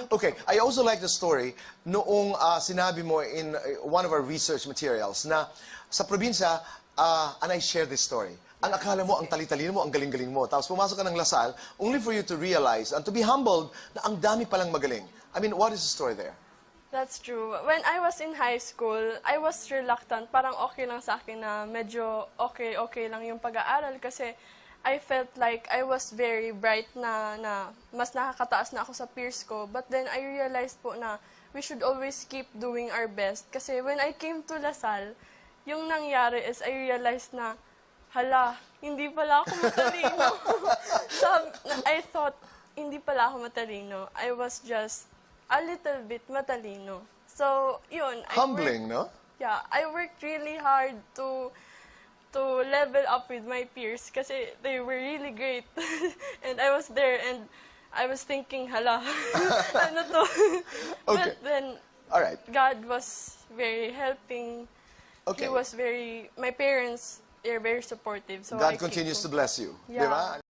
Okay, I also like the story noong sinabi mo in one of our research materials na sa probinsya, and I share this story. Ang akala mo, ang tali-talino mo, ang galing-galing mo. Tapos pumasok ka ng Lasal, only for you to realize and to be humbled na ang dami palang magaling. I mean, what is the story there? That's true. When I was in high school, I was reluctant. Parang okay lang sa akin na medyo okay lang yung pag-aaral kasi I felt like I was very bright na mas nakakataas na ako sa peers ko. But then I realized po na we should always keep doing our best. Kasi when I came to Lasal, yung nangyari is I realized na, hala, hindi pala ako matalino. So, I thought, hindi pala ako matalino. I was just a little bit matalino. So, yun. Humbling, no? Yeah, I worked really hard to level up with my peers kasi they were really great. And I was there and I was thinking, hala, ano to? Okay. But then, All right. God was very helping. Okay. He was my parents, they're very supportive. So God I keep continues to going. bless you. Yeah. Di ba?